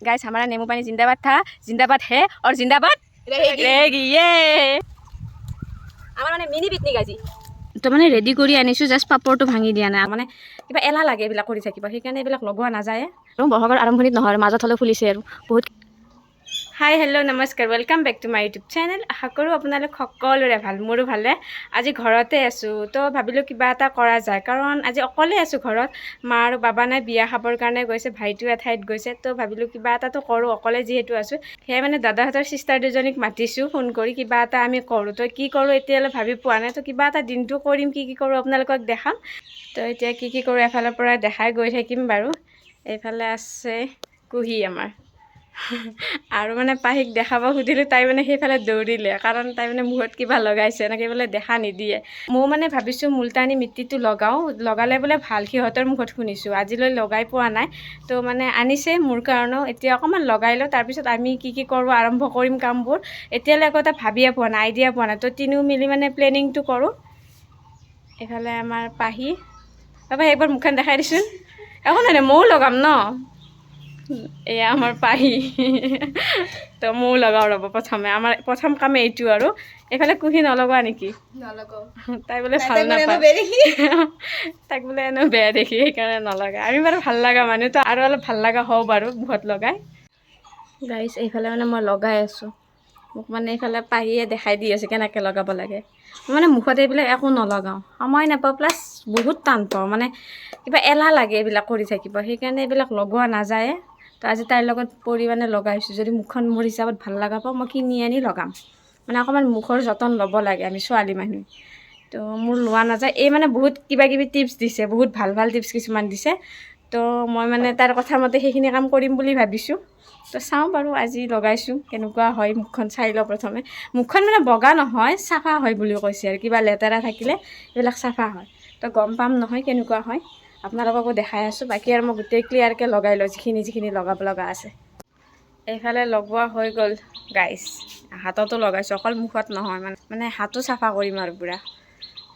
Guys हमारा नींबू पानी जिंदाबाद था, जिंदाबाद है और जिंदाबाद रहेगी। ये हमारा मिनी पिकनिक আজি तो মানে ৰেডি কৰি আনিছোঁ, জাষ্ট পাপৰটো ভাঙি দিয়া নাই। মানে কিবা এলাহ লাগে এইবিলাক কৰি থাকিব, সেইকাৰণে এইবিলাক লগোৱা নাযায়। আৰু বহাগৰ আৰম্ভণিত নহয়, মাজত হ'লেও ফুলিছে আৰু বহুত। হাই হেল্ল' নমস্কাৰ, welcome back to my YouTube channel. আশা কৰোঁ আপোনালোক সকলোৰে ভাল, মোৰো ভালে। আজি ঘৰতে আছোঁ, তো ভাবিলোঁ কিবা এটা কৰা যায়, কাৰণ আজি অকলে আছোঁ ঘৰত। মা আৰু বাবা নাই, বিয়া খাবৰ কাৰণে গৈছে, ভাইটিও এঠাইত গৈছে। তো ভাবিলোঁ কিবা এটাতো কৰোঁ, অকলে যিহেতু আছোঁ। সেয়ে মানে দাদাহঁতৰ চিষ্টাৰ দুজনীক মাতিছোঁ ফোন কৰি, কিবা এটা আমি কৰোঁ। তো কি কৰোঁ এতিয়ালৈ ভাবি পোৱা নাই। তো কিবা এটা দিনটো কৰিম, কি কি কৰোঁ আপোনালোকক দেখাম। তো এতিয়া কি কি কৰোঁ এফালৰ পৰা দেখাই গৈ থাকিম বাৰু। এইফালে আছে কুহি আমাৰ আৰু মানে পাহিক দেখাব খুজিলোঁ, তাই মানে সেইফালে দৌৰিলে, কাৰণ তাই মানে মুখত কিবা লগাইছে, এনেকৈ বোলে দেখা নিদিয়ে। মই মানে ভাবিছোঁ মুলতানী মিট্টিটো লগাওঁ, লগালে বোলে ভাল, সিহঁতৰ মুখত শুনিছোঁ। আজিলৈ লগাই পোৱা নাই, তো মানে আনিছে মোৰ কাৰণেও। এতিয়া অকণমান লগাই লওঁ, তাৰপিছত আমি কি কি কৰোঁ আৰম্ভ কৰিম কামবোৰ। এতিয়ালৈ একো এটা ভাবিয়ে পোৱা নাই, আইডিয়া পোৱা নাই। তো তিনিও মিলি মানে প্লেনিংটো কৰোঁ। এইফালে আমাৰ পাহি, তাৰপৰা একবাৰ মুখখন দেখাই দিছোন। একো নাই, ময়ো লগাম ন। এয়া আমাৰ পাহি, তো ময়ো লগাওঁ ৰ'ব প্ৰথমে। আমাৰ প্ৰথম কামে এইটো। আৰু এইফালে কুহি নলগোৱা নেকি? তাই বোলে ভাল নাপায়, তাক বোলে এনেও বেয়া দেখি, সেইকাৰণে নলগায়। আমি বাৰু ভাল লগা মানুহ, তো আৰু অলপ ভাল লগা হওঁ বাৰু মুখত লগাই। গাইছ এইফালে মানে মই লগাই আছোঁ, মোক মানে এইফালে পাহিয়ে দেখাই দি আছে কেনেকৈ লগাব লাগে। মই মানে মুখত এইবিলাক একো নলগাওঁ, সময় নাপাওঁ, প্লাছ বহুত টান পাওঁ। মানে কিবা এলাহ লাগে এইবিলাক কৰি থাকিব, সেইকাৰণে এইবিলাক লগোৱা নাযায়। তো আজি তাইৰ লগত পৰি মানে লগাইছোঁ। যদি মুখখন মোৰ হিচাপত ভাল লগা পাওঁ, মই কিনি আনি লগাম। মানে অকণমান মুখৰ যতন ল'ব লাগে, আমি ছোৱালী মানুহ। তো মোৰ লোৱা নাযায়। এই মানে বহুত কিবা কিবি টিপছ দিছে, বহুত ভাল ভাল টিপছ কিছুমান দিছে। তো মই মানে তাৰ কথা মতে সেইখিনি কাম কৰিম বুলি ভাবিছোঁ। তো চাওঁ বাৰু, আজি লগাইছোঁ কেনেকুৱা হয়। মুখখন চাই লওঁ প্ৰথমে। মুখখন মানে বগা নহয়, চাফা হয় বুলি কৈছে। আৰু কিবা লেতেৰা থাকিলে এইবিলাক চাফা হয়। তো গম পাম নহয় কেনেকুৱা হয়, আপোনালোককো দেখাই আছোঁ। বাকী আৰু মই গোটেই ক্লিয়াৰকৈ লগাই লওঁ, যিখিনি লগাব লগা আছে। এইফালে লগোৱা হৈ গ'ল গাইছ, হাততো লগাইছোঁ, অকল মুখত নহয়। মানে হাতো চাফা কৰিম আৰু পূৰা।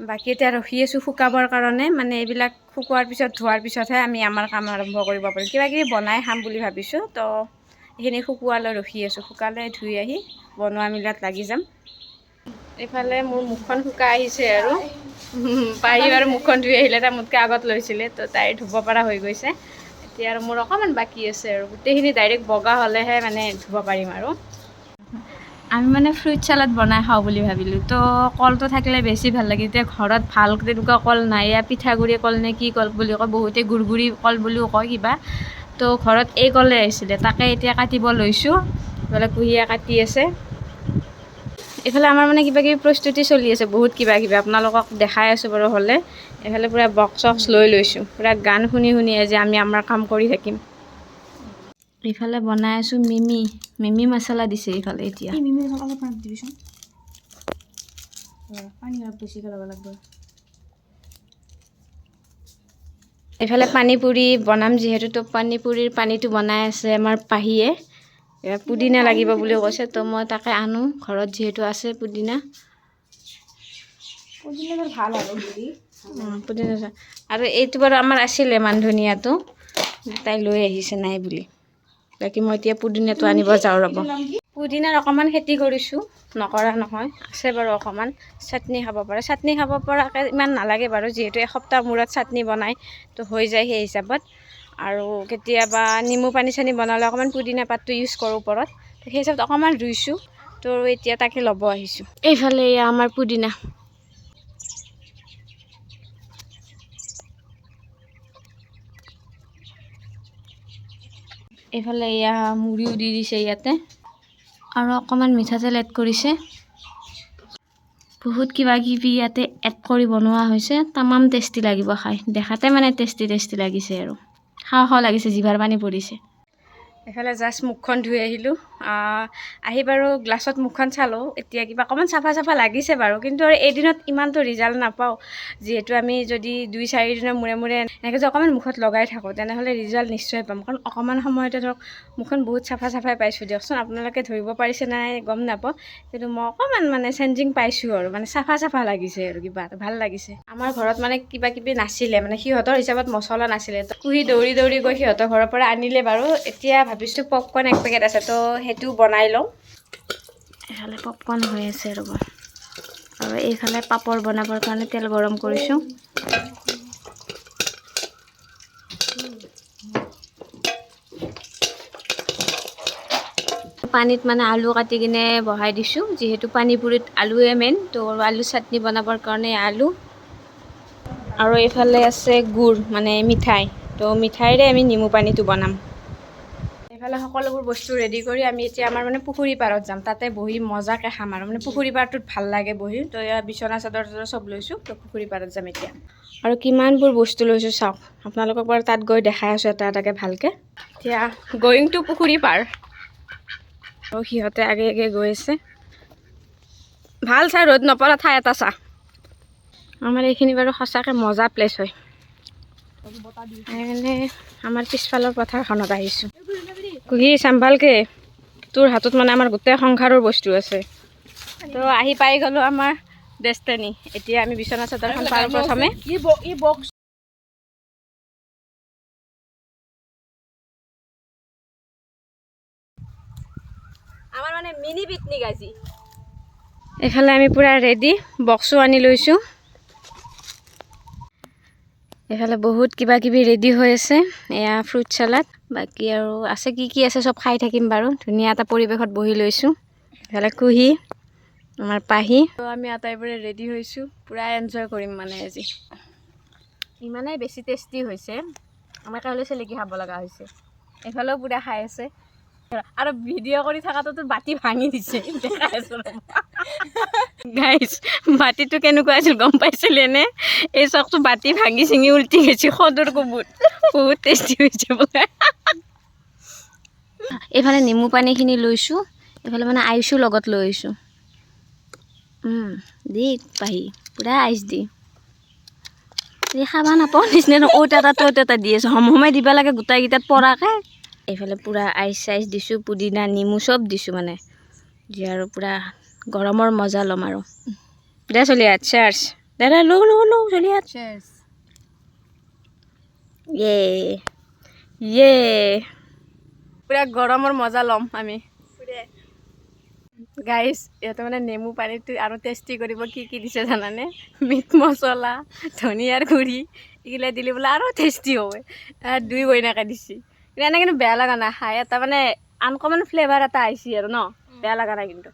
বাকী এতিয়া ৰখি আছোঁ শুকাবৰ কাৰণে। মানে এইবিলাক শুকোৱাৰ পিছত, ধোৱাৰ পিছতহে আমি আমাৰ কাম আৰম্ভ কৰিব পাৰিম। কিবা কিবি বনাই খাম বুলি ভাবিছোঁ। তো এইখিনি শুকোৱালৈ ৰখি আছোঁ, শুকালে ধুই আহি বনোৱা মিলাত লাগি যাম। এইফালে মোৰ মুখখন শুকাই আহিছে আৰু পাহি আৰু মুখখন ধুই আহিলে, তাই মোতকৈ আগত লৈছিলে। তো তাই ধুব পৰা হৈ গৈছে। এতিয়া আৰু মোৰ অকণমান বাকী আছে, আৰু গোটেইখিনি ডাইৰেক্ট বগা হ'লেহে মানে ধুব পাৰিম। আৰু আমি মানে ফ্ৰুইট চালাড বনাই খাওঁ বুলি ভাবিলোঁ। তো কলটো থাকিলে বেছি ভাল লাগে। এতিয়া ঘৰত ভাল তেনেকুৱা কল নাই, এয়া পিঠাগুড়ি কল নে কি কল বুলি কয়, বহুতে গুৰগুৰি কল বুলিও কয় কিবা। তো ঘৰত এই কলে আহিছিলে, তাকে এতিয়া কাটিব লৈছোঁ। এইফালে কুহিয়ে কাটি আছে। এইফালে আমাৰ মানে কিবা কিবি প্ৰস্তুতি চলি আছে, বহুত কিবা কিবি আপোনালোকক দেখাই আছোঁ বাৰু হ'লে। এইফালে পূৰা বক্স চক্স লৈ লৈছোঁ, পূৰা গান শুনি শুনি আজি আমি আমাৰ কাম কৰি থাকিম। এইফালে বনাই আছোঁ মিমি মছলা দিছে এইফালে। এতিয়া মিমি মছলা অলপ দিবিচোন, পানী অলপ বেছিকৈ ল'ব লাগিব। এইফালে পানী পুৰি বনাম যিহেতু, তো পানী পুৰিৰ পানীটো বনাই আছে আমাৰ পাহিয়ে। পুদিনা লাগিব বুলি কৈছে, তো মই তাকে আনো, ঘৰত যিহেতু আছে পুদিনা। ভাল আৰু পুদিনা। আৰু এইটো বাৰু আমাৰ আছিলে মান ধনিয়াটো, তাই লৈ আহিছে নাই বুলি। বাকী মই এতিয়া পুদিনাটো আনিব যাওঁ ৰ'ব। পুদিনাৰ অকণমান খেতি কৰিছোঁ, নকৰা নহয়, আছে বাৰু অকণমান। চাটনি খাব পাৰে, চাটনি খাব পৰাকৈ ইমান নালাগে বাৰু, যিহেতু এসপ্তাহ মূৰত চাটনি বনাই, তো হৈ যায় সেই হিচাপত। আৰু কেতিয়াবা নেমু পানী চানী বনালে অকণমান পুদিনা পাতটো ইউজ কৰোঁ ওপৰত। তো সেই হিচাপত অকণমান ৰুইছোঁ। তো এতিয়া তাকে ল'ব আহিছোঁ। এইফালে এয়া আমাৰ পুদিনা। এইফালে এয়া মুড়িও দি দিছে ইয়াতে, আৰু অকণমান মিঠাতেল এড কৰিছে। বহুত কিবা কিবি ইয়াতে এড কৰি বনোৱা হৈছে, তামাম টেষ্টি লাগিব খাই। দেখাতে মানে টেষ্টি লাগিছে, আৰু খাওঁ লাগিছে, জিভাৰ পানী পৰিছে। এইফালে জাষ্ট মুখখন ধুই আহিলোঁ। আহি বাৰু গ্লাছত মুখখন চালোঁ, এতিয়া কিবা অকণমান চাফা লাগিছে বাৰু। কিন্তু আৰু এদিনত ইমানটো ৰিজাল্ট নাপাওঁ, যিহেতু আমি যদি 2-4 দিনৰ মূৰে এনেকৈ যে অকণমান মুখত লগাই থাকোঁ, তেনেহ'লে ৰিজাল্ট নিশ্চয় পাম। কাৰণ অকণমান সময়তে ধৰক মুখখন বহুত চাফাই পাইছোঁ দিয়কচোন। আপোনালোকে ধৰিব পাৰিছে নাই গম নাপাওঁ, কিন্তু মই অকণমান মানে চেঞ্জিং পাইছোঁ, আৰু মানে চাফা লাগিছে, আৰু কিবা এটা ভাল লাগিছে। আমাৰ ঘৰত মানে কিবা কিবি নাছিলে, মানে সিহঁতৰ হিচাপত মছলা নাছিলে। কুহি দৌৰি গৈ সিহঁতৰ ঘৰৰ পৰা আনিলে বাৰু। এতিয়া ভাবিছোঁ পপকৰ্ণ এক পেকেট আছে তো সেইটো বনাই লওঁ এইফালে পপকৰ্ণ হৈ আছে ৰ'ব আৰু এইফালে পাপৰ বনাবৰ কাৰণে তেল গৰম কৰিছোঁ পানীত মানে আলু কাটি কিনে বহাই দিছোঁ যিহেতু পানীপুৰিত আলুৱে মেইন তো আলু চাটনি বনাবৰ কাৰণে আলু আৰু এইফালে আছে গুড় মানে মিঠাই তো মিঠাইৰে আমি নেমু পানীটো বনাম এইফালে সকলোবোৰ বস্তু ৰেডি কৰি আমি এতিয়া আমাৰ মানে পুখুৰী পাৰত যাম তাতে বহি মজাকৈ খাম আৰু মানে পুখুৰী পাৰটোত ভাল লাগে বহি তো এয়া বিচনা চাদৰ চব লৈছোঁ তো পুখুৰী পাৰত যাম এতিয়া আৰু কিমানবোৰ বস্তু লৈছোঁ চাওক আপোনালোকক বাৰু তাত গৈ দেখাই আছোঁ এটা এটাকৈ ভালকৈ এতিয়া গয়িং টু পুখুৰী পাৰ আৰু সিহঁতে আগে আগে গৈ আছে ভাল চাই ৰ'দ নপৰা ঠাই এটা চা আমাৰ এইখিনি বাৰু সঁচাকৈ মজা প্লেচ হয় এনে আমাৰ পিছফালৰ পথাৰখনত আহিছোঁ কুহি চাম্ভালকে তোৰ হাতত মানে আমাৰ গোটেই সংসাৰৰ বস্তু আছে তো আহি পাই গ'লোঁ আমাৰ ডেষ্টিনি এতিয়া আমি বিচনা চাদৰখন পাৰোঁ প্ৰথমে আমাৰ মানে মিনি পিকনিক আজি এইফালে আমি পুৰা ৰেডি বক্সো আনি লৈছোঁ এইফালে বহুত কিবা কিবি ৰেডি হৈ আছে এয়া ফ্ৰুট চালাড বাকী আৰু আছে কি আছে চব খাই থাকিম বাৰু ধুনীয়া এটা পৰিৱেশত বহি লৈছোঁ এইফালে কুহি আমাৰ পাহি তো আমি আটাইবোৰে ৰেডি হৈছোঁ পুৰা এনজয় কৰিম মানে আজি ইমানেই বেছি টেষ্টি হৈছে আমাৰ কাইলৈ চেলেকি খাব লগা হৈছে এইফালেও পুৰা খাই আছে আৰু ভিডিঅ' কৰি থকাটোতো বাতি ভাঙি দিছে দেখাই আছোঁ গাইজ বাতিটো কেনেকুৱা আছিল গম পাইছিলে নে এই চকটো বাতি ভাঙি চিঙি উল্টি গৈছে সদৰ কোবুত বহুত টেষ্টি হৈছে বোলে এইফালে নেমু পানীখিনি লৈছোঁ এইফালে মানে আইচো লগত লৈ আহিছোঁ দি পাহি পুৰা আইচ দি খাবা নাপাওঁ নিচিনা অ'ত এটা দি আছোঁ সময় দিব লাগে গোটাইকেইটাত পৰাকৈ এইফালে পুৰা আইচ চাইচ দিছোঁ পুদিনা নেমু চব দিছোঁ মানে যি আৰু পুৰা গৰমৰ মজা ল'ম আৰু দে চলিয়াত চাৰ্চ দে লো চলিয়াত ইয়ে পুৰা গৰমৰ মজা ল'ম আমি গাইজ ইহঁতে মানে নেমু পানীটো আৰু টেষ্টি কৰিব কি দিছে জানানে মিট মছলা ধনিয়াৰ গুড়ি এইগিলা দিলে বোলে আৰু টেষ্টি হয় দুই বইনাকে দিছে কিন্তু এনে কিন্তু বেয়া লগা নাই খাই এটা মানে আনকমন ফ্লেভাৰ এটা আহিছে আৰু ন বেয়া লগা নাই কিন্তু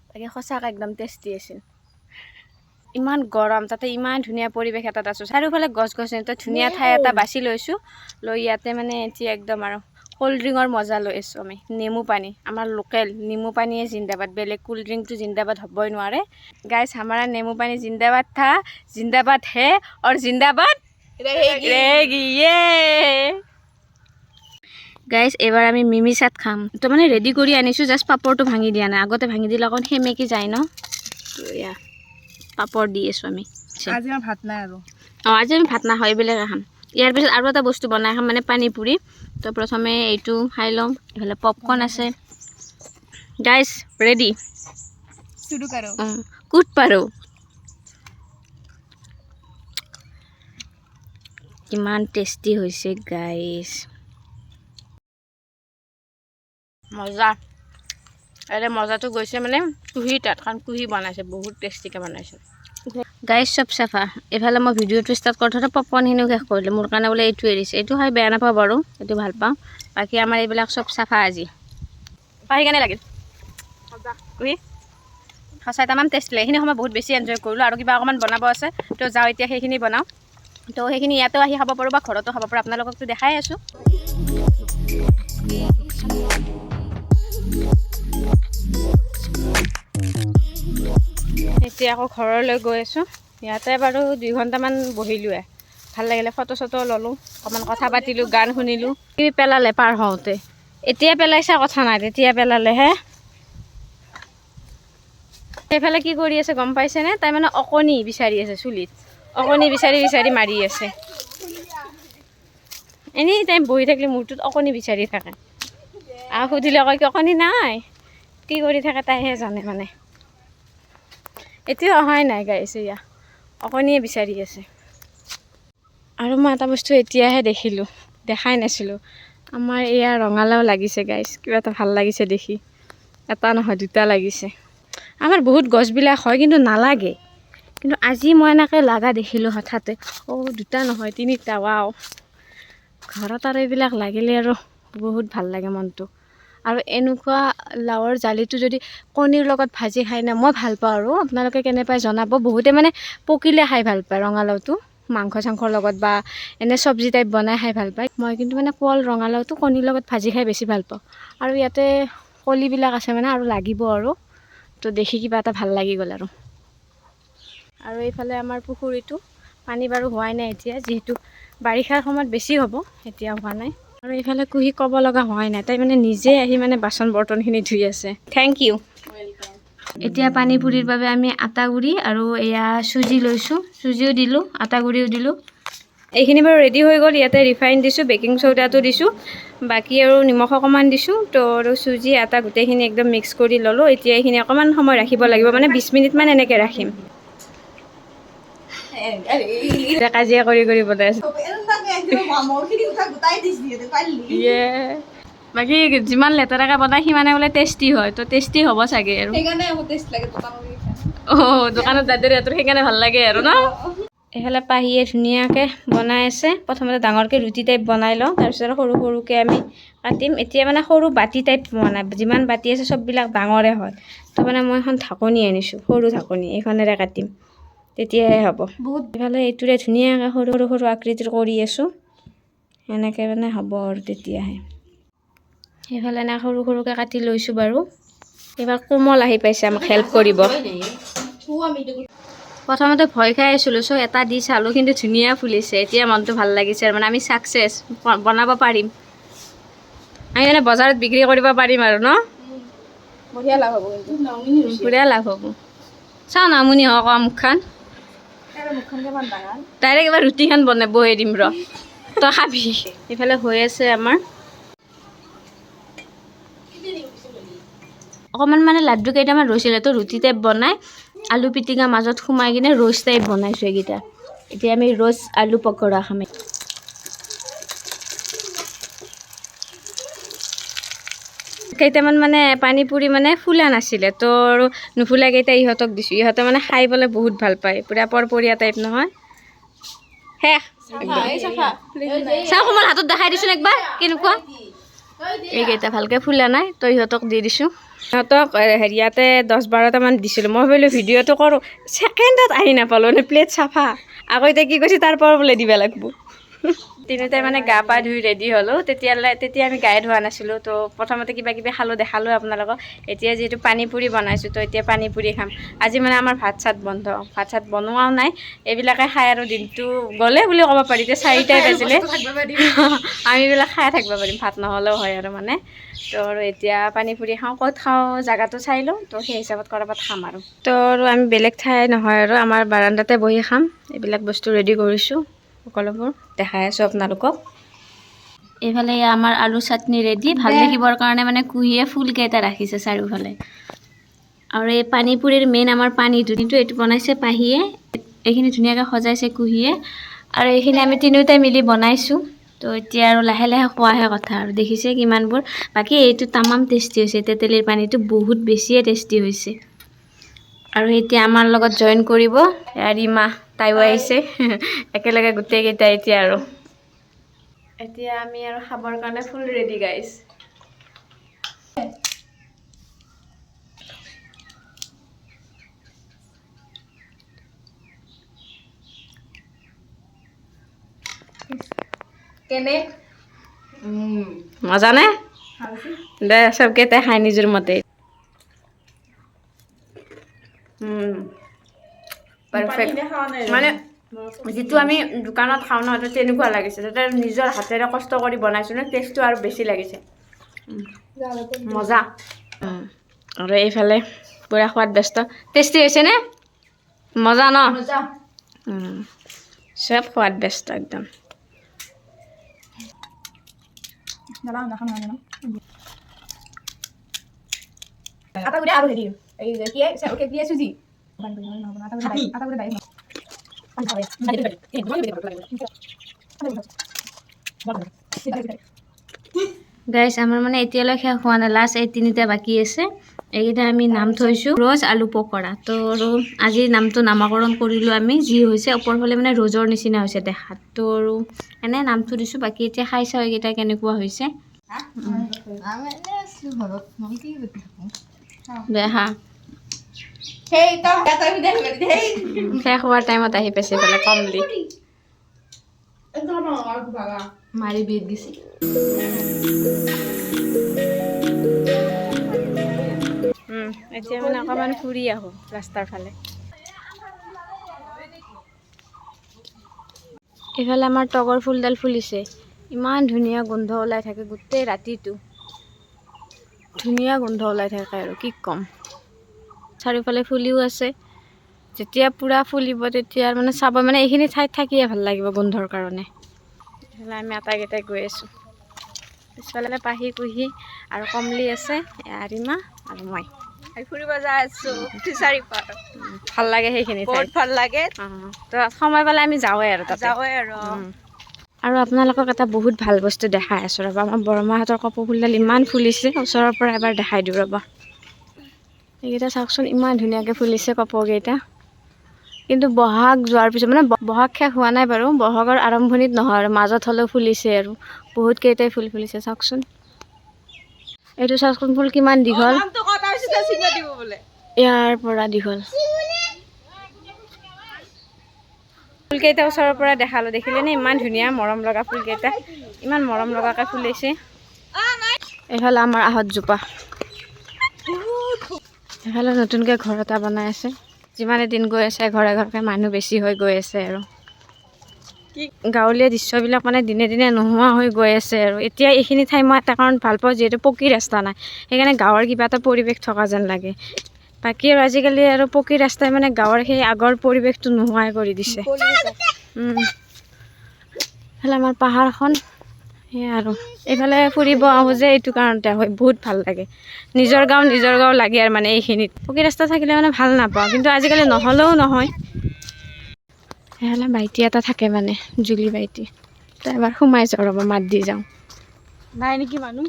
তাকে সঁচাকৈ একদম টেষ্টি আছিল ইমান গৰম তাতে ইমান ধুনীয়া পৰিৱেশ এটাত আছোঁ চাৰিওফালে গছ গছনি তো ধুনীয়া ঠাই এটা বাছি লৈছোঁ লৈ ইয়াতে মানে এতিয়া একদম আৰু কোল্ড ড্ৰিংকৰ মজা লৈ আছোঁ আমি নেমু পানী আমাৰ লোকেল নেমু পানীয়ে জিন্দাবাদ বেলেগ কোল্ড ড্ৰিংকটো জিন্দাবাদ হ'বই নোৱাৰে গাইজ আমাৰ নেমু পানী জিন্দাবাদ থা জিন্দাবাদ হে আৰু জিন্দাবাদ ৰেগি গাইজ এইবাৰ আমি মিমি চাট খাম তো মানে ৰেডি কৰি আনিছোঁ জাষ্ট পাপৰটো ভাঙি দিয়া নাই আগতে ভাঙি দিলে অকণ সেমেকি যায় ন এয়া পাপৰ দি আছোঁ আমি আজি আমাৰ ভাত নাই আৰু আজি আমি ভাত নাখাওঁ এইবিলাকে খাম ইয়াৰ পিছত আৰু এটা বস্তু বনাই খাম মানে পানী পুৰি তো প্ৰথমে এইটো খাই লওঁ এইফালে পপকৰ্ণ আছে গাইজ ৰেডি শুৰু কৰো কুট পাৰোঁ কিমান টেষ্টি হৈছে গাইজ মজা এনে মজাটো গৈছে মানে কুহি তাত কাৰণ কুহি বনাইছে বহুত টেষ্টিকৈ বনাইছে গাইজ চব চাফা এইফালে মই ভিডিঅ'টো ষ্টাৰ্ট কৰি থওঁতে পপকৰ্ণখিনিও শেষ কৰিলোঁ মোৰ কাৰণে বোলে এইটো এৰিছে এইটো খাই বেয়া নাপাওঁ বাৰু এইটো ভাল পাওঁ বাকী আমাৰ এইবিলাক চব চাফা আজি পাহি কেনে লাগিল কুহি সঁচাই তামান টেষ্ট লাগে সেইখিনি সময় বহুত বেছি এনজয় কৰিলোঁ আৰু কিবা অকণমান বনাব আছে তো যাওঁ এতিয়া সেইখিনি বনাওঁ তো সেইখিনি ইয়াতেও আহি খাব পাৰোঁ বা ঘৰতো খাব পাৰোঁ আপোনালোককতো দেখাই আছোঁ এতিয়া আকৌ ঘৰলৈ গৈ আছোঁ ইয়াতে বাৰু 2 ঘণ্টামান বহিলোঁৱে ভাল লাগিলে ফটো চটো ল'লোঁ অকণমান কথা পাতিলোঁ গান শুনিলোঁ কি পেলালে পাৰ হওঁতে এতিয়া পেলাইছা কথা নাই তেতিয়া পেলালে হে সেইফালে কি কৰি আছে গম পাইছেনে তাই মানে অকণি বিচাৰি আছে চুলিত অকণি বিচাৰি মাৰি আছে এনেই তাই বহি থাকিলে মূৰটোত অকণি বিচাৰি থাকে আৰু সুধিলে কয় কি অকণি নাই কি কৰি থাকে তাইহে জানে মানে এতিয়া অহাই নাই গাইছে ইয়া অকণিয়ে বিচাৰি আছে আৰু মই এটা বস্তু এতিয়াহে দেখিলোঁ দেখাই নাছিলোঁ। আমাৰ এয়া ৰঙালাও লাগিছে গাইছ, কিবা এটা ভাল লাগিছে দেখি। এটা নহয় দুটা লাগিছে। আমাৰ বহুত গছবিলাক হয় কিন্তু নালাগে, কিন্তু আজি মই এনেকৈ লগা দেখিলোঁ হঠাতে। দুটা নহয় তিনিটা। ৱাও, ঘৰত আৰু এইবিলাক লাগিলে আৰু বহুত ভাল লাগে মনটো। আৰু এনেকুৱা লাওৰ জালিটো যদি কণীৰ লগত ভাজি খাই না, মই ভাল পাওঁ। আৰু আপোনালোকে কেনে পায় জনাব। বহুতে মানে পকিলে খাই ভাল পায় ৰঙালাওটো, মাংস চাংসৰ লগত বা এনে চব্জি টাইপ বনাই খাই ভাল পায়। মই কিন্তু মানে কল ৰঙালাওটো কণীৰ লগত ভাজি খাই বেছি ভাল পাওঁ। আৰু ইয়াতে কলিবিলাক আছে মানে আৰু লাগিব আৰু, তো দেখি কিবা এটা ভাল লাগি গ'ল আৰু। আৰু এইফালে আমাৰ পুখুৰীটো পানী বাৰু হোৱাই নাই এতিয়া, যিহেতু বাৰিষাৰ সময়ত বেছি হ'ব, এতিয়া হোৱা নাই। আৰু এইফালে কুহি ক'ব লগা হোৱাই নাই, তাই মানে নিজে আহি মানে বাচন বৰ্তনখিনি ধুই আছে। Thank you. এতিয়া পানী পুৰিৰ বাবে আমি আটা গুড়ি আৰু এয়া চুজি লৈছোঁ। চুজিও দিলোঁ, আটা গুড়িও দিলোঁ। এইখিনি বাৰু ৰেডি হৈ গ'ল। ইয়াতে ৰিফাইন দিছোঁ, বেকিং চ'ডাটো দিছোঁ, বাকী আৰু নিমখ অকণমান দিছোঁ। তো আৰু চুজি আটা গোটেইখিনি একদম মিক্স কৰি ল'লোঁ। এতিয়া এইখিনি অকণমান সময় ৰাখিব লাগিব, মানে 20 মিনিটমান এনেকৈ ৰাখিম। কাজিয়া কৰি কৰি বনাই আছে। বাকী যিমান লেতেৰাকৈ বনাই সিমানে বোলে টেষ্টি হয়, তো টেষ্টি হ'ব চাগে আৰু। দোকানত যাই সিহঁতৰ সেইকাৰণে ভাল লাগে আৰু ন। এইফালে পাহিয়ে ধুনীয়াকৈ বনাই আছে। প্ৰথমতে ডাঙৰকৈ ৰুটি টাইপ বনাই লওঁ, তাৰপিছত সৰু সৰুকৈ আমি কাটিম। এতিয়া মানে সৰু বাতি টাইপ বনাই, যিমান বাতি আছে চববিলাক ডাঙৰে হয়। তো মানে মই এখন ঢাকনি আনিছোঁ, সৰু ঢাকনি, এইখনেৰে কাটিম, তেতিয়াহে হ'ব। এইফালে এইটোৰে ধুনীয়াকৈ সৰু সৰু সৰু আকৃতিৰ কৰি আছোঁ, এনেকৈ মানে হ'ব আৰু তেতিয়াহে। সেইফালে এনে সৰু সৰুকৈ কাটি লৈছোঁ বাৰু। এইবাৰ কোমল আহি পাইছে, আমাক হেল্প কৰিব। প্ৰথমতে ভয় খাই আছিলোঁ, এটা দি চালোঁ, কিন্তু ধুনীয়া ফুলিছে। এতিয়া মনটো ভাল লাগিছে আৰু মানে আমি ছাকচেছ, বনাব পাৰিম। আমি মানে বজাৰত বিক্ৰী কৰিব পাৰিম আৰু ন। বঢ়িয়া লাভ হ'ব, বঢ়িয়া লাভ হ'ব। চাওঁ নামনি হওক মুখখন, ডাইৰেক্ট এবাৰ ৰুটিখন বনাই বহাই দিম ৰ, তই খাবি। এইফালে হৈ আছে আমাৰ অকণমান মানে লাড্ডু কেইটামান ৰৈছিলে, তো ৰুটি টাইপ বনাই আলু পিটিকা মাজত সোমাই কিনে ৰ'জ টাইপ বনাইছোঁ এইকেইটা। এতিয়া আমি ৰ'জ আলু পকৰা খাম। কেইটামান মানে পানী পুৰি মানে ফুলা নাছিলে, তো আৰু নুফুলা কেইটা ইহঁতক দিছোঁ। ইহঁতে মানে খাই পেলাই বহুত ভাল পায়, পূৰা পৰপৰীয়া টাইপ নহয়। শেষ চাওঁ, কোমল হাতত দেখাই দিছোঁ একবাৰ কেনেকুৱা। এইকেইটা ভালকৈ ফুলা নাই, তো ইহঁতক দি দিছোঁ। সিহঁতক ইয়াতে 10-12টামান দিছিলোঁ। মই ভাবিলোঁ ভিডিঅ'টো কৰোঁ, ছেকেণ্ডত আহি নাপালোঁ, মানে প্লেট চাফা। আকৌ এতিয়া কি কৈছে, তাৰ পৰা বোলে দিব লাগিব। তিনিটাই মানে গা পা ধুই ৰেডি হ'লোঁ। তেতিয়া আমি গায়ে ধোৱা নাছিলোঁ, তো প্ৰথমতে কিবা কিবি খালোঁ, দেখালোঁ আপোনালোকক। এতিয়া যিহেতু পানী পুৰি বনাইছোঁ, তো এতিয়া পানী পুৰি খাম। আজি মানে আমাৰ ভাত চাত বন্ধ, ভাত চাত বনোৱাও নাই। এইবিলাকে খাই আৰু দিনটো গ'লে বুলি ক'ব পাৰি। এতিয়া 4টাই বাজিলে, আমি এইবিলাক খাই থাকিব পাৰিম, ভাত নহ'লেও হয় আৰু মানে। তো আৰু এতিয়া পানী পুৰি খাওঁ, ক'ত খাওঁ জেগাটো চাই লওঁ, তো সেই হিচাপত ক'ৰবাত খাম আৰু। তো আৰু আমি বেলেগ ঠাই নহয় আৰু আমাৰ বাৰাণ্ডাতে বহি খাম। এইবিলাক বস্তু ৰেডি কৰিছোঁ, সকলোবোৰ দেখাই আছোঁ আপোনালোকক। এইফালে আমাৰ আলু চাটনি ৰেডি, ভাল দেখিবৰ কাৰণে মানে কুঁহিয়ে ফুলকেইটা ৰাখিছে চাৰিওফালে। আৰু এই পানী পুৰিৰ মেইন আমাৰ পানীটো, কিন্তু এইটো বনাইছে পাহিয়ে। এইখিনি ধুনীয়াকৈ সজাইছে কুঁহিয়ে, আৰু এইখিনি আমি তিনিওটাই মিলি বনাইছোঁ। তো এতিয়া আৰু লাহে লাহে খোৱাহে কথা আৰু, দেখিছে কিমানবোৰ। বাকী এইটো তামাম টেষ্টি হৈছে, তেতেলীৰ পানীটো বহুত বেছিয়ে টেষ্টি হৈছে। আৰু এতিয়া আমাৰ লগত জইন কৰিব ৰীমা, তাইও আহিছে। একেলগে গোটেইকেইটা এতিয়া আৰু এতিয়া আমি আৰু খাবৰ কাৰণে ফুল ৰেডি গাইজ। কেনে মজা নে? দে চবকেইটাই খাই নিজৰ মতে। পাৰফেক্ট। মানে যিটো আমি দোকানত খাওঁ ন, তেনেকুৱা লাগিছে। তাতে নিজৰ হাতেৰে কষ্ট কৰি বনাইছোঁ ন, টেষ্টটো আৰু বেছি লাগিছে। মজা। আৰু এইফালে পূৰা সোৱাদ ব্যস্ত। টেষ্টি হৈছেনে? মজা ন? চব সোৱাদ ব্যস্ত একদম। আটা গুড়া আৰু হেৰি এই যে কি চুজি আটা গুড়া গাইছ আমাৰ মানে এতিয়ালৈ শেষ হোৱা নাই, লাষ্ট এই তিনিটা বাকী আছে। এইকেইটা আমি নাম থৈছোঁ ৰ'জ আলু পকৰা। তো আৰু আজি নামটো নামাকৰণ কৰিলোঁ আমি, যি হৈছে ওপৰ ফালে মানে ৰ'জৰ নিচিনা হৈছে দেখাত। তো আৰু এনে নামটো দিছোঁ, বাকী এতিয়া খাই চাওঁ এইকেইটা কেনেকুৱা হৈছে। দেহা শেষ হোৱাৰ টাইমত আহি পাইছে এইফালে কমলি মাৰি বিট দিছে। এতিয়া মানে অকণমান ফুৰি আহোঁ ৰাস্তাৰ ফালে। এইফালে আমাৰ তগৰ ফুলডাল ফুলিছে, ইমান ধুনীয়া গোন্ধ ওলাই থাকে গোটেই ৰাতিটো, ধুনীয়া গোন্ধ ওলাই থাকে আৰু কি ক'ম। চাৰিওফালে ফুলিও আছে, যেতিয়া পূৰা ফুলিব তেতিয়া মানে চাব, মানে এইখিনি ঠাইত থাকিয়ে ভাল লাগিব গোন্ধৰ কাৰণে। এইফালে আমি আটাইকেইটাই গৈ আছোঁ, পিছফালে পাহি কুহি আৰু কমলি আছে, আৰিমা আৰু মই ফুৰিব যাই আছোঁ ফিচাৰী পাৰ। ভাল লাগে সেইখিনি বহুত ভাল লাগে। তো সময় পালে আমি যাওঁৱে আৰু তাতে। আৰু আপোনালোকক এটা বহুত ভাল বস্তু দেখাই আছোঁ ৰ'বা, আমাৰ বৰমাহঁতৰ কপৌ ফুলডাল ইমান ফুলিছে, ওচৰৰ পৰা এবাৰ দেখাই দিওঁ ৰ'বা। এইকেইটা চাওকচোন ইমান ধুনীয়াকৈ ফুলিছে কপৌকেইটা। কিন্তু বহাগ যোৱাৰ পিছত মানে বহাগ শেষ হোৱা নাই বাৰু, বহাগৰ আৰম্ভণিত নহয় আৰু মাজত হ'লেও ফুলিছে আৰু বহুত কেইটাই ফুল ফুলিছে চাওকচোন। এইটো চাওকচোন ফুল কিমান দীঘল, ইয়াৰ পৰা দীঘল। ফুলকেইটা ওচৰৰ পৰা দেখালোঁ, দেখিলেনে ইমান ধুনীয়া মৰম লগা ফুলকেইটা, ইমান মৰম লগাকৈ ফুলিছে। এইফালে আমাৰ আহঁতজোপা, এইফালে নতুনকৈ ঘৰ এটা বনাই আছে, যিমানে দিন গৈ আছে ঘৰে ঘৰকৈ মানুহ বেছি হৈ গৈ আছে আৰু গাঁৱলীয়া দৃশ্যবিলাক মানে দিনে দিনে নোহোৱা হৈ গৈ আছে। আৰু এতিয়া এইখিনি ঠাই মই এটা কাৰণ ভাল পাওঁ, যিহেতু পকী ৰাস্তা নাই, সেইকাৰণে গাঁৱৰ কিবা এটা পৰিৱেশ থকা যেন লাগে। বাকী আৰু আজিকালি আৰু পকী ৰাস্তাই মানে গাঁৱৰ সেই আগৰ পৰিৱেশটো নোহোৱাই কৰি দিছে। এইফালে আমাৰ পাহাৰখন, সেয়া আৰু এইফালে ফুৰিব আহোঁ যে এইটো কাৰণতে হয়, বহুত ভাল লাগে, নিজৰ গাঁও লাগে আৰু মানে এইখিনিত পকী ৰাস্তা থাকিলে মানে ভাল নাপাওঁ, কিন্তু আজিকালি নহ'লেও নহয়। সেইফালে ভাইটি এটা থাকে মানে জুলি ভাইটি, তো এবাৰ সোমাই যাওঁ ৰ'ব, মাত দি যাওঁ। নাই নেকি মানুহ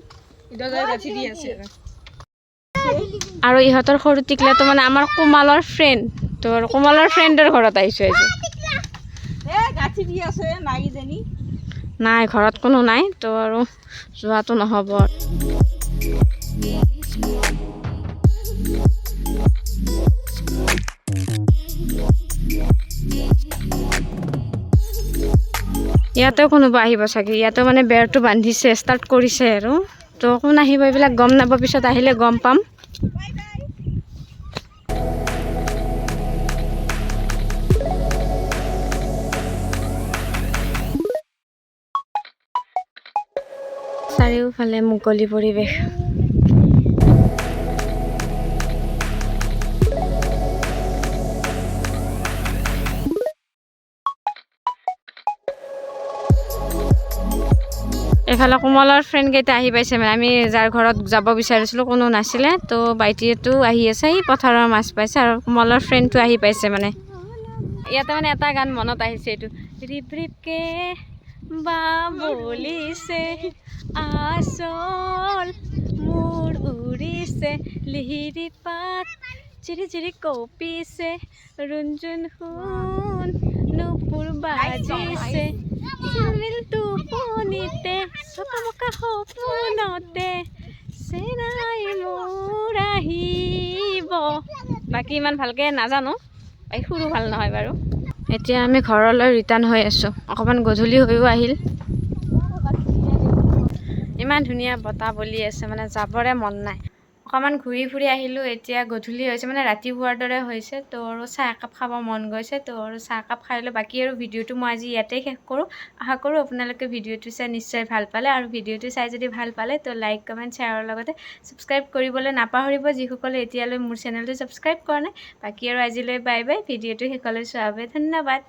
গাঠি দি আছে। আৰু ইহঁতৰ সৰু টিকলাটো মানে আমাৰ কোমালৰ ফ্ৰেণ্ড, তো কোমালৰ ফ্ৰেণ্ডৰ ঘৰত আহিছোঁ আজি। গাঠি দি আছে নাইজনী, নাই ঘৰত কোনো নাই, তো আৰু যোৱাটো নহ'ব। ইয়াতেও কোনোবা আহিব চাগে, ইয়াতেও মানে বেৰটো বান্ধিছে, ষ্টাৰ্ট কৰিছে আৰু তো কোন আহিব এইবিলাক গম নাপাব, পিছত আহিলে গম পাম। চাৰিওফালে মুকলি পৰিৱেশ। এইফালে কোমলৰ ফ্ৰেণ্ডকেইটা আহি পাইছে, মানে আমি যাৰ ঘৰত যাব বিচাৰিছিলোঁ কোনো নাছিলে, তো ভাইটিয়েতো আহি আছে, সি পথাৰৰ মাছ পাইছে আৰু কোমলৰ ফ্ৰেণ্ডটো আহি পাইছে। মানে ইয়াতে মানে এটা গান মনত আহিছে, এইটো ৰিপ ৰিপকে বাবলিছে আচল মোৰ উৰিছে, লিহিৰি পাত চিৰি চিৰি কঁপিছে, ৰুণজুন সোণ নুপুৰ বাজিছে, চিলমিল টোপনিতে চকমকা সপোনতে চেৰাই মোৰ আহিব। বাকী ইমান ভালকৈ নাজানো, এই সুৰো ভাল নহয় বাৰু। এতিয়া আমি ঘৰলৈ ৰিটাৰ্ণ হৈ আছোঁ, অকণমান গধূলি হৈও আহিল। ইমান ধুনীয়া বতাহ বলি আছে, মানে যাবৰে মন নাই। অকণমান ঘূৰি ফুৰি আহিলোঁ, এতিয়া গধূলি হৈছে, মানে ৰাতি হোৱাৰ দৰে হৈছে, তো আৰু চাহ একাপ খাব মন গৈছে, তো আৰু চাহ একাপ খাই লৈ বাকী আৰু ভিডিঅ'টো মই আজি ইয়াতেই শেষ কৰোঁ। আশা কৰোঁ আপোনালোকে ভিডিঅ'টো চাই নিশ্চয় ভাল পালে, আৰু ভিডিঅ'টো চাই যদি ভাল পালে তো লাইক কমেণ্ট শ্বেয়াৰৰ লগতে ছাবস্ক্ৰাইব কৰিবলৈ নাপাহৰিব, যিসকলে এতিয়ালৈ মোৰ চেনেলটো ছাবস্ক্ৰাইব কৰা নাই। বাকী আৰু আজিলৈ বাই বাই, ভিডিঅ'টো শেষলৈ চোৱাৰ বাবে ধন্যবাদ।